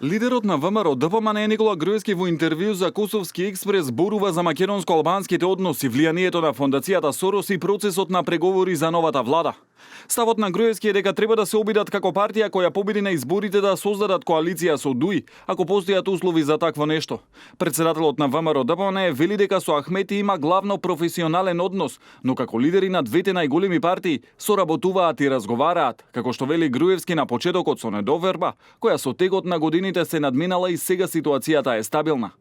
Лидерот на ВМРО ДПМН Никола Груевски во интервју за Косовски експрес зборува за македонско-албанските односи, влијанието на фондацијата Сорос и процесот на преговори за новата влада. Ставот на Груевски е дека треба да се обидат како партија која победи на изборите да создадат коалиција со ДУИ, ако постојат услови за такво нешто. Председателот на ВМРО ДПМН вели дека со Ахмети има главно професионален однос, но како лидери на двете најголеми партии соработуваат и разговараат, како што вели Груевски на почетокот со недоверба, која со текот на годините се надминала и сега ситуацијата е стабилна.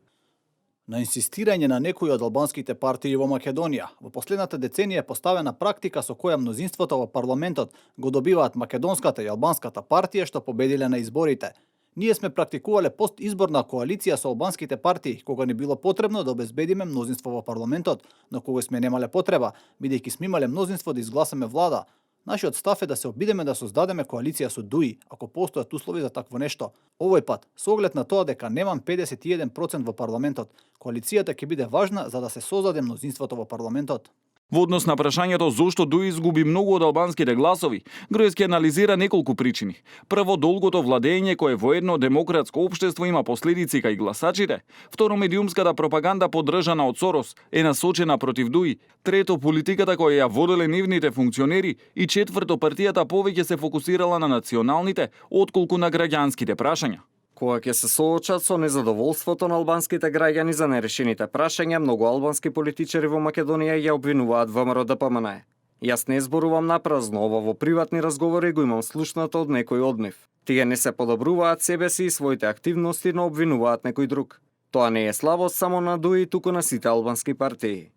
На инсистирање на некои од албанските партии во Македонија, во последната деценија е поставена практика со која мнозинството во парламентот го добиваат македонската и албанската партија што победиле на изборите. Ние сме практикувале постизборна коалиција со албанските партии, кога ни било потребно да обезбедиме мнозинство во парламентот, но кога сме немале потреба, бидејќи сме имале мнозинство да изгласаме влада. Нашиот став е да се обидеме да создадеме коалиција со ДУИ, ако постојат услови за такво нешто. Овој пат, со оглед на тоа дека немам 51% во парламентот, коалицијата ќе биде важна за да се создаде мнозинството во парламентот. Во однос на прашањето зошто ДУИ изгуби многу од албанските гласови, Груевски анализира неколку причини. Прво, долгото владење кое во едно демократско општество има последици кај гласачите. Второ, медиумската пропаганда поддржана од Сорос е насочена против ДУИ. Трето, политиката која ја воделе нивните функционери. И четврто, партијата повеќе се фокусирала на националните отколку на граѓанските прашања. Кога ќе се соочат со незадоволството на албанските граѓани за нерешените прашања, многу албански политичари во Македонија ја обвинуваат ВМРО ДПМН. Јас не зборувам напразно, ова во приватни разговори го имам слушнато од некој од нив. Тие не се подобруваат себе си и своите активности, но обвинуваат некој друг. Тоа не е слабост само на ДУИ, туку на сите албански партии.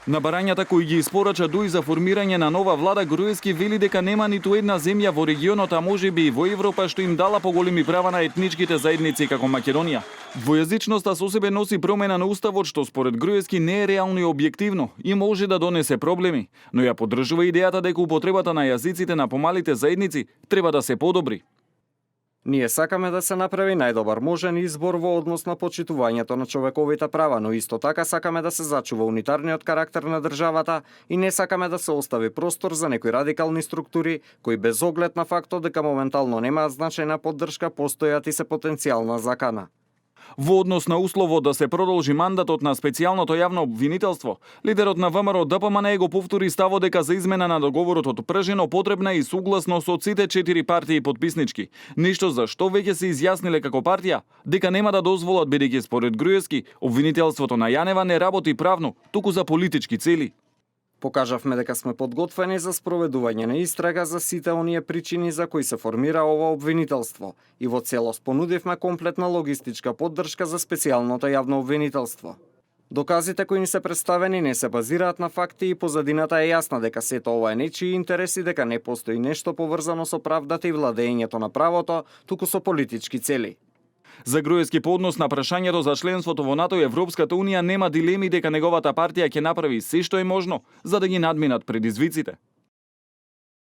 На барањата кои ги испорача ДУИ за формирање на нова влада, Груевски вели дека нема ниту една земја во регионот, а можеби и во Европа, што им дала поголеми права на етничките заедници како Македонија. Двојазичноста со себе носи промена на уставот, што според Груевски не е реално и објективно и може да донесе проблеми, но ја поддржува идејата дека употребата на јазиците на помалите заедници треба да се подобри. Ние сакаме да се направи најдобар можен избор во однос на почитувањето на човековите права, но исто така сакаме да се зачува унитарниот карактер на државата и не сакаме да се остави простор за некои радикални структури кои без оглед на фактот дека моментално немаат значајна поддршка постојат и се потенцијална закана. Во однос на условот да се продолжи мандатот на специјалното јавно обвинителство, лидерот на ВМРО ДПМН го повтори ставот дека за измена на договорот од Пржено потребна и согласност од сите 4 партии подписнички. Ништо за што веќе се изјасниле како партија, дека нема да дозволат, бидејќи според Груевски обвинителството на Јанева не работи правно, туку за политички цели. Покажавме дека сме подготвени за спроведување на истрага за сите оние причини за кои се формира ова обвинителство и во целост понудивме комплетна логистичка поддршка за специјалното јавно обвинителство. Доказите кои ни се представени не се базираат на факти и позадината е јасна дека сето ова е нечии интерес и дека не постои нешто поврзано со правдата и владењето на правото, туку со политички цели. За Груевски по однос на прашањето за членството во НАТО и Европската Унија нема дилеми дека неговата партија ќе направи се што е можно за да ги надминат предизвиците.